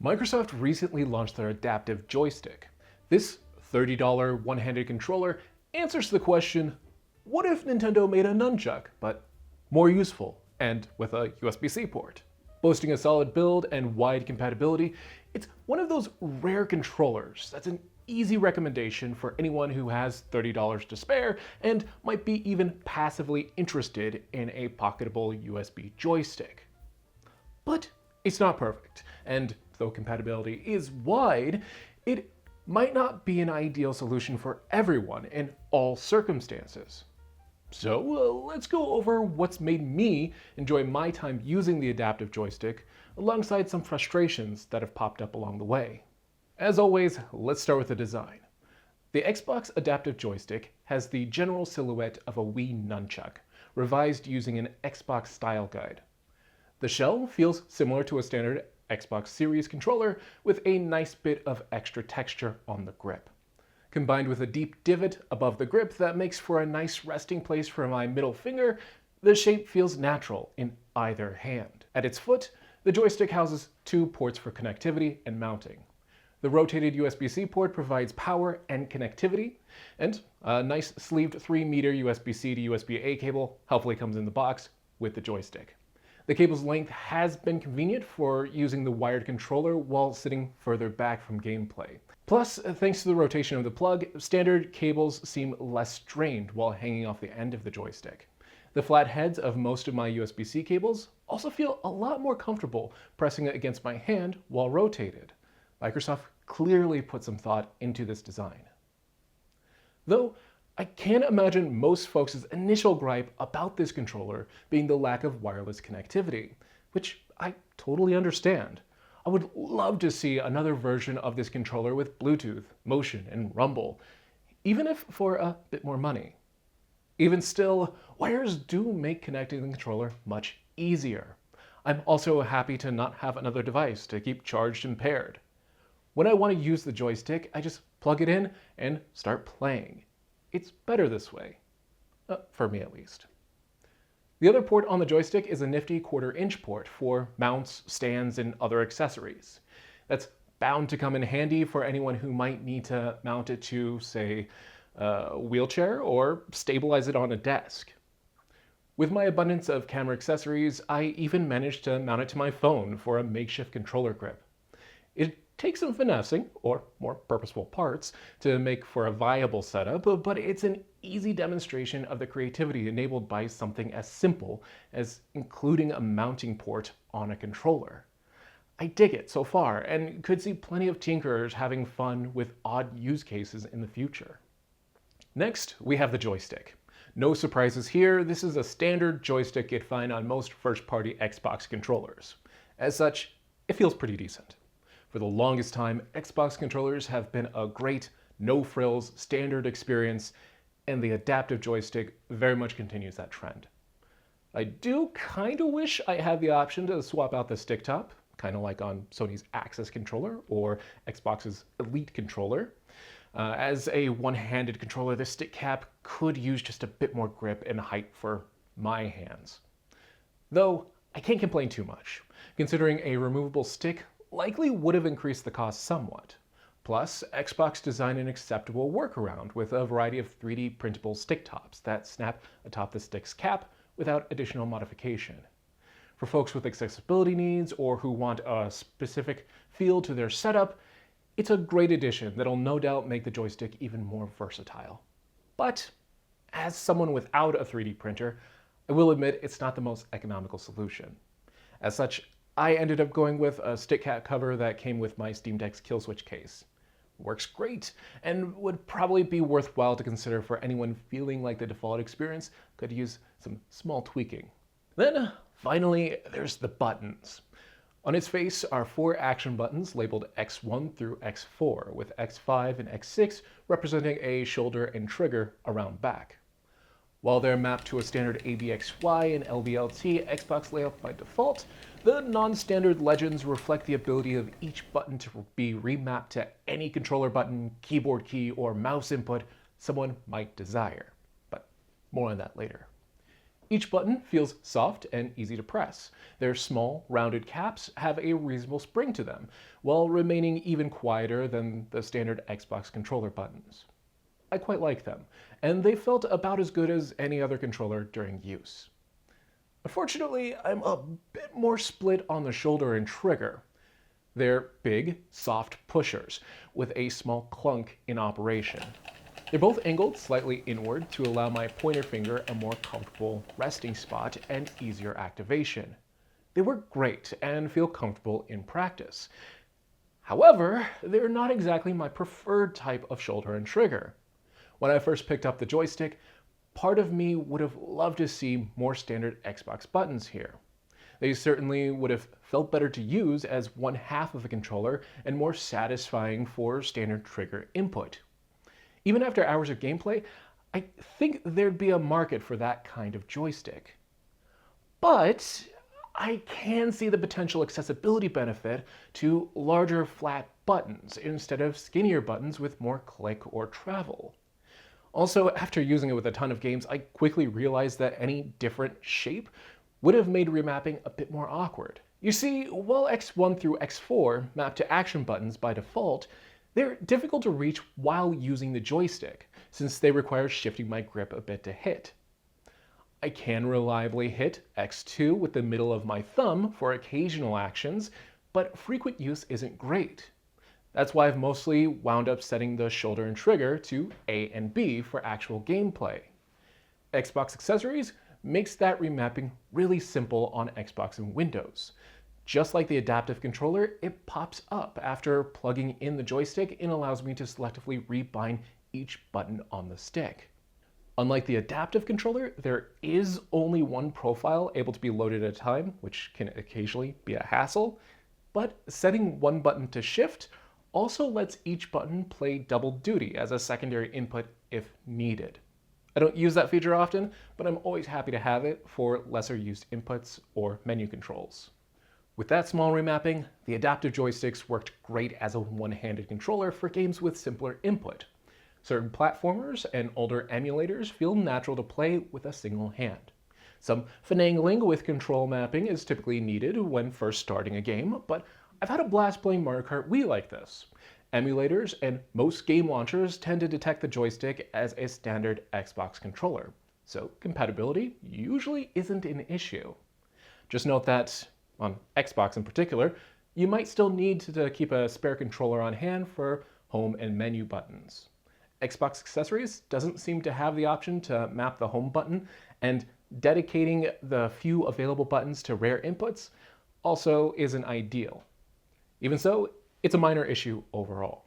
Microsoft recently launched their adaptive joystick. This $30 one-handed controller answers the question, what if Nintendo made a Nunchuk, but more useful and with a USB-C port? Boasting a solid build and wide compatibility, it's one of those rare controllers that's an easy recommendation for anyone who has $30 to spare and might be even passively interested in a pocketable USB joystick. But it's not perfect, and though compatibility is wide, it might not be an ideal solution for everyone in all circumstances. So let's go over what's made me enjoy my time using the adaptive joystick, alongside some frustrations that have popped up along the way. As always, let's start with the design. The Xbox adaptive joystick has the general silhouette of a Wii Nunchuk, revised using an Xbox style guide. The shell feels similar to a standard Xbox Series controller, with a nice bit of extra texture on the grip. Combined with a deep divot above the grip that makes for a nice resting place for my middle finger, the shape feels natural in either hand. At its foot, the joystick houses two ports for connectivity and mounting. The rotated USB-C port provides power and connectivity, and a nice sleeved 3-meter USB-C to USB-A cable helpfully comes in the box with the joystick. The cable's length has been convenient for using the wired controller while sitting further back from gameplay. Plus, thanks to the rotation of the plug, standard cables seem less strained while hanging off the end of the joystick. The flat heads of most of my USB-C cables also feel a lot more comfortable pressing against my hand while rotated. Microsoft clearly put some thought into this design. Though, I can't imagine most folks' initial gripe about this controller being the lack of wireless connectivity, which I totally understand. I would love to see another version of this controller with Bluetooth, motion, and rumble, even if for a bit more money. Even still, wires do make connecting the controller much easier. I'm also happy to not have another device to keep charged and paired. When I want to use the joystick, I just plug it in and start playing. It's better this way, for me at least. The other port on the joystick is a nifty 1/4-inch port for mounts, stands, and other accessories. That's bound to come in handy for anyone who might need to mount it to, say, a wheelchair or stabilize it on a desk. With my abundance of camera accessories, I even managed to mount it to my phone for a makeshift controller grip. It takes some finessing, or more purposeful parts, to make for a viable setup, but it's an easy demonstration of the creativity enabled by something as simple as including a mounting port on a controller. I dig it so far, and could see plenty of tinkerers having fun with odd use cases in the future. Next, we have the joystick. No surprises here, this is a standard joystick you'd find on most first-party Xbox controllers. As such, it feels pretty decent. For the longest time, Xbox controllers have been a great, no-frills, standard experience, and the adaptive joystick very much continues that trend. I do kind of wish I had the option to swap out the stick top, kind of like on Sony's Axis controller or Xbox's Elite controller. As a one-handed controller, the stick cap could use just a bit more grip and height for my hands. Though, I can't complain too much, considering a removable stick likely would have increased the cost somewhat. Plus, Xbox designed an acceptable workaround with a variety of 3D printable stick tops that snap atop the stick's cap without additional modification. For folks with accessibility needs or who want a specific feel to their setup, it's a great addition that'll no doubt make the joystick even more versatile. But, as someone without a 3D printer, I will admit it's not the most economical solution. As such, I ended up going with a stick cap cover that came with my Steam Deck's kill switch case. Works great, and would probably be worthwhile to consider for anyone feeling like the default experience could use some small tweaking. Then, finally, there's the buttons. On its face are 4 action buttons labeled X1 through X4, with X5 and X6 representing a shoulder and trigger around back. While they're mapped to a standard ABXY and LVLT Xbox layout by default, the non-standard legends reflect the ability of each button to be remapped to any controller button, keyboard key, or mouse input someone might desire. But more on that later. Each button feels soft and easy to press. Their small, rounded caps have a reasonable spring to them, while remaining even quieter than the standard Xbox controller buttons. I quite like them, and they felt about as good as any other controller during use. Unfortunately, I'm a bit more split on the shoulder and trigger. They're big, soft pushers, with a small clunk in operation. They're both angled slightly inward to allow my pointer finger a more comfortable resting spot and easier activation. They work great and feel comfortable in practice. However, they're not exactly my preferred type of shoulder and trigger. When I first picked up the joystick, part of me would have loved to see more standard Xbox buttons here. They certainly would have felt better to use as one half of a controller and more satisfying for standard trigger input. Even after hours of gameplay, I think there'd be a market for that kind of joystick. But I can see the potential accessibility benefit to larger flat buttons instead of skinnier buttons with more click or travel. Also, after using it with a ton of games, I quickly realized that any different shape would have made remapping a bit more awkward. You see, while X1 through X4 map to action buttons by default, they're difficult to reach while using the joystick, since they require shifting my grip a bit to hit. I can reliably hit X2 with the middle of my thumb for occasional actions, but frequent use isn't great. That's why I've mostly wound up setting the shoulder and trigger to A and B for actual gameplay. Xbox Accessories makes that remapping really simple on Xbox and Windows. Just like the adaptive controller, it pops up after plugging in the joystick and allows me to selectively rebind each button on the stick. Unlike the adaptive controller, there is only one profile able to be loaded at a time, which can occasionally be a hassle, but setting one button to shift also lets each button play double duty as a secondary input if needed. I don't use that feature often, but I'm always happy to have it for lesser used inputs or menu controls. With that small remapping, the adaptive joysticks worked great as a one-handed controller for games with simpler input. Certain platformers and older emulators feel natural to play with a single hand. Some finagling with control mapping is typically needed when first starting a game, but I've had a blast playing Mario Kart Wii like this. Emulators and most game launchers tend to detect the joystick as a standard Xbox controller, so compatibility usually isn't an issue. Just note that, on Xbox in particular, you might still need to keep a spare controller on hand for home and menu buttons. Xbox Accessories doesn't seem to have the option to map the home button, and dedicating the few available buttons to rare inputs also isn't ideal. Even so, it's a minor issue overall.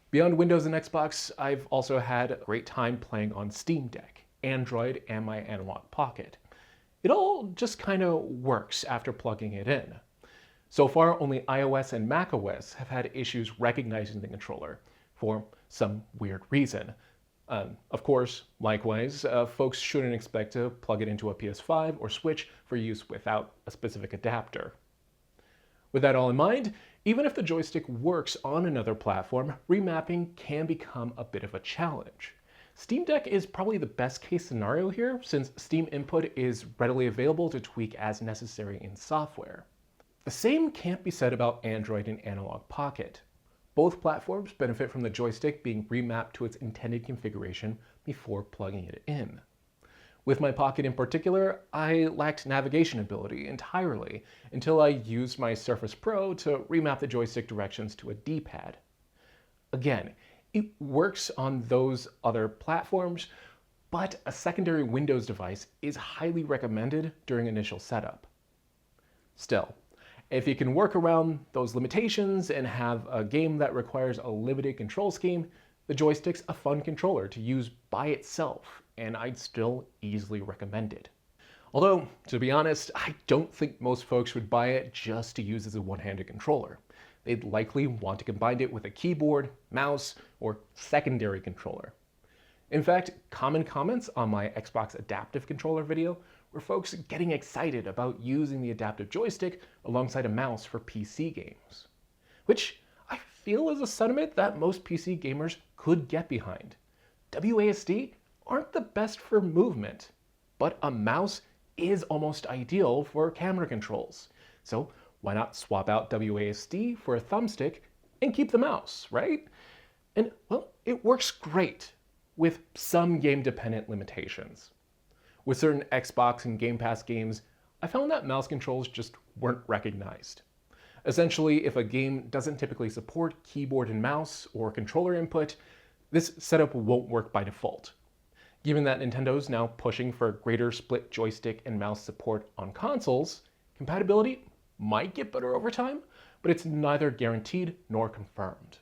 Beyond Windows and Xbox, I've also had a great time playing on Steam Deck, Android, and my Analog Pocket. It all just kind of works after plugging it in. So far, only iOS and macOS have had issues recognizing the controller for some weird reason. Of course, likewise, folks shouldn't expect to plug it into a PS5 or Switch for use without a specific adapter. With that all in mind, even if the joystick works on another platform, remapping can become a bit of a challenge. Steam Deck is probably the best case scenario here, since Steam input is readily available to tweak as necessary in software. The same can't be said about Android and Analog Pocket. Both platforms benefit from the joystick being remapped to its intended configuration before plugging it in. With my Pocket in particular, I lacked navigation ability entirely until I used my Surface Pro to remap the joystick directions to a D-pad. Again, it works on those other platforms, but a secondary Windows device is highly recommended during initial setup. Still, if you can work around those limitations and have a game that requires a limited control scheme, the joystick's a fun controller to use by itself, and I'd still easily recommend it. Although, to be honest, I don't think most folks would buy it just to use as a one-handed controller. They'd likely want to combine it with a keyboard, mouse, or secondary controller. In fact, common comments on my Xbox adaptive controller video were folks getting excited about using the adaptive joystick alongside a mouse for PC games, which I feel is a sentiment that most PC gamers could get behind. WASD aren't the best for movement. but a mouse is almost ideal for camera controls. So why not swap out WASD for a thumbstick and keep the mouse, right? And well, it works great with some game-dependent limitations. With certain Xbox and Game Pass games, I found that mouse controls just weren't recognized. Essentially, if a game doesn't typically support keyboard and mouse or controller input, this setup won't work by default. Given that Nintendo's now pushing for greater split joystick and mouse support on consoles, compatibility might get better over time, but it's neither guaranteed nor confirmed.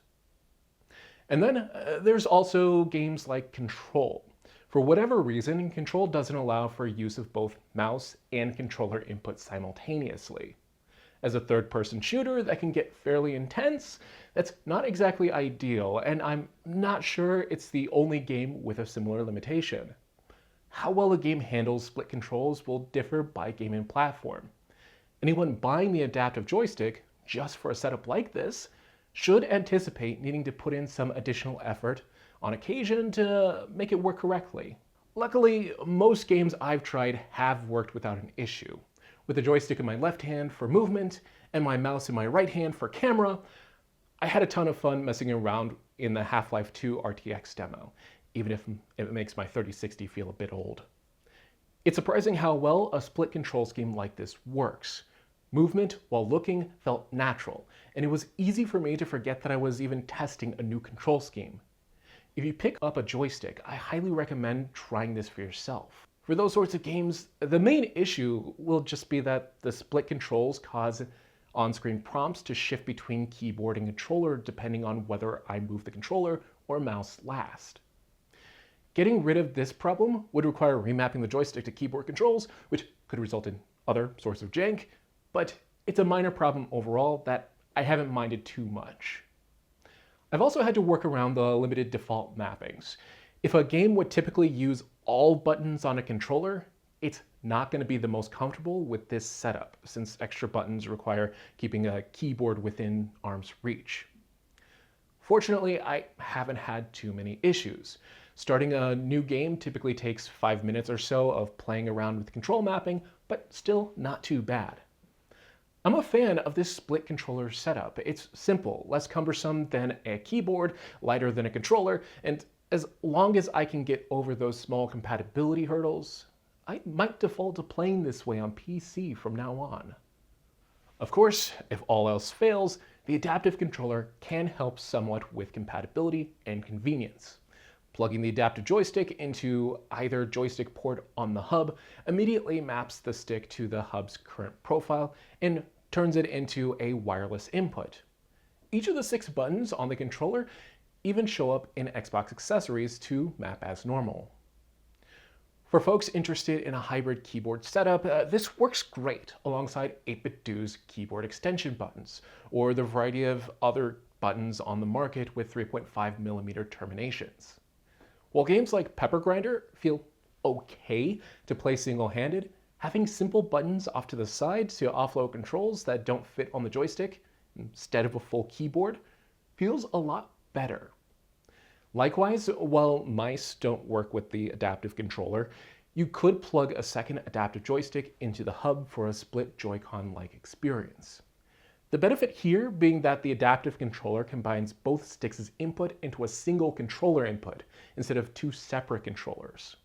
And then there's also games like Control. For whatever reason, Control doesn't allow for use of both mouse and controller input simultaneously. As a third-person shooter that can get fairly intense, that's not exactly ideal, and I'm not sure it's the only game with a similar limitation. How well a game handles split controls will differ by game and platform. Anyone buying the adaptive joystick just for a setup like this should anticipate needing to put in some additional effort on occasion to make it work correctly. Luckily, most games I've tried have worked without an issue. With the joystick in my left hand for movement and my mouse in my right hand for camera, I had a ton of fun messing around in the Half-Life 2 RTX demo, even if it makes my 3060 feel a bit old. It's surprising how well a split control scheme like this works. Movement while looking felt natural, and it was easy for me to forget that I was even testing a new control scheme. If you pick up a joystick, I highly recommend trying this for yourself. For those sorts of games, the main issue will just be that the split controls cause on-screen prompts to shift between keyboard and controller depending on whether I move the controller or mouse last. Getting rid of this problem would require remapping the joystick to keyboard controls, which could result in other sorts of jank, but it's a minor problem overall that I haven't minded too much. I've also had to work around the limited default mappings. If a game would typically use all buttons on a controller, it's not going to be the most comfortable with this setup, since extra buttons require keeping a keyboard within arm's reach. Fortunately, I haven't had too many issues. Starting a new game typically takes 5 minutes or so of playing around with control mapping, but still not too bad. I'm a fan of this split controller setup. It's simple, less cumbersome than a keyboard, lighter than a controller, and as long as I can get over those small compatibility hurdles, I might default to playing this way on PC from now on. Of course, if all else fails, the adaptive controller can help somewhat with compatibility and convenience. Plugging the adaptive joystick into either joystick port on the hub immediately maps the stick to the hub's current profile and turns it into a wireless input. Each of the 6 buttons on the controller even show up in Xbox accessories to map as normal. For folks interested in a hybrid keyboard setup, this works great alongside 8BitDo's keyboard extension buttons, or the variety of other buttons on the market with 3.5mm terminations. While games like Pepper Grinder feel okay to play single-handed, having simple buttons off to the side to offload controls that don't fit on the joystick instead of a full keyboard feels a lot better. Likewise, while mice don't work with the adaptive controller, you could plug a second adaptive joystick into the hub for a split Joy-Con-like experience. The benefit here being that the adaptive controller combines both sticks' input into a single controller input instead of 2 separate controllers.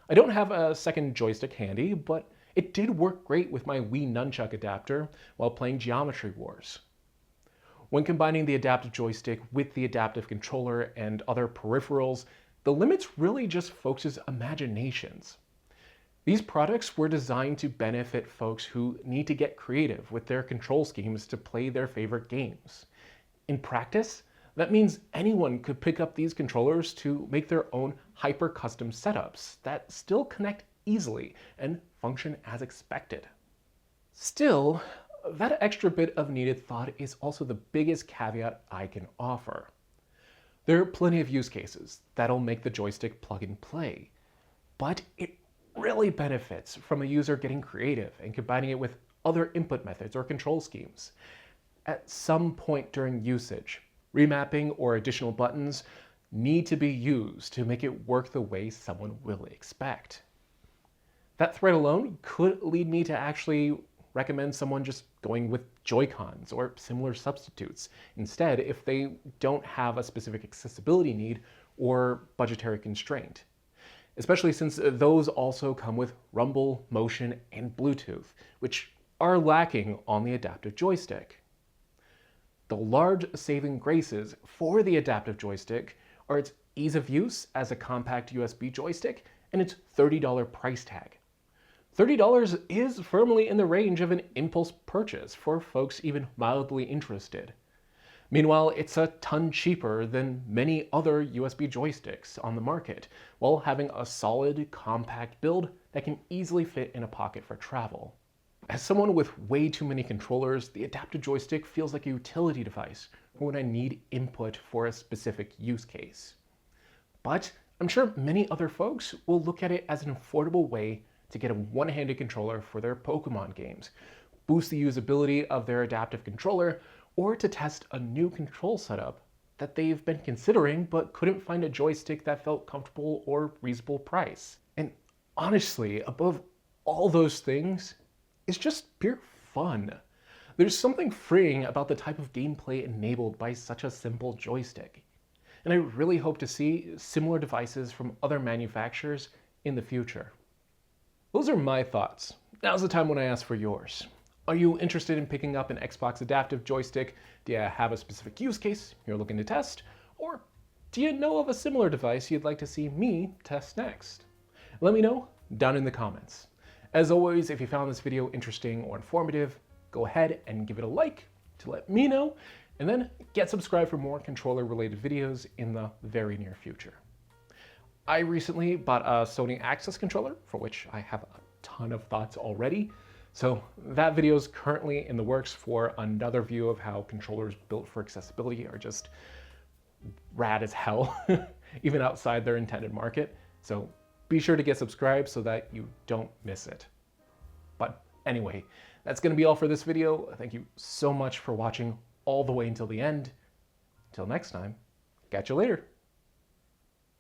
I don't have a second joystick handy, but it did work great with my Wii Nunchuk adapter while playing Geometry Wars. When combining the adaptive joystick with the adaptive controller and other peripherals, the limits really just folks' imaginations. These products were designed to benefit folks who need to get creative with their control schemes to play their favorite games. In practice, that means anyone could pick up these controllers to make their own hyper-custom setups that still connect easily and function as expected. Still, that extra bit of needed thought is also the biggest caveat I can offer. There are plenty of use cases that'll make the joystick plug and play, but it really benefits from a user getting creative and combining it with other input methods or control schemes. At some point during usage, remapping or additional buttons need to be used to make it work the way someone will expect. That thread alone could lead me to actually recommend someone just going with Joy-Cons or similar substitutes instead if they don't have a specific accessibility need or budgetary constraint. Especially since those also come with rumble, motion, and Bluetooth, which are lacking on the adaptive joystick. The large saving graces for the adaptive joystick are its ease of use as a compact USB joystick and its $30 price tag. $30 is firmly in the range of an impulse purchase for folks even mildly interested. Meanwhile, it's a ton cheaper than many other USB joysticks on the market, while having a solid, compact build that can easily fit in a pocket for travel. As someone with way too many controllers, the adaptive joystick feels like a utility device for when I need input for a specific use case. But I'm sure many other folks will look at it as an affordable way to get a one-handed controller for their Pokemon games, boost the usability of their adaptive controller, or to test a new control setup that they've been considering but couldn't find a joystick that felt comfortable or reasonable price. And honestly, above all those things, it's just pure fun. There's something freeing about the type of gameplay enabled by such a simple joystick. And I really hope to see similar devices from other manufacturers in the future. Those are my thoughts. Now's the time when I ask for yours. Are you interested in picking up an Xbox adaptive joystick? Do you have a specific use case you're looking to test? Or do you know of a similar device you'd like to see me test next? Let me know down in the comments. As always, if you found this video interesting or informative, go ahead and give it a like to let me know, and then get subscribed for more controller-related videos in the very near future. I recently bought a Sony Access controller, for which I have a ton of thoughts already. So that video is currently in the works for another view of how controllers built for accessibility are just rad as hell, even outside their intended market. So be sure to get subscribed so that you don't miss it. But anyway, that's going to be all for this video. Thank you so much for watching all the way until the end. Till next time, catch you later.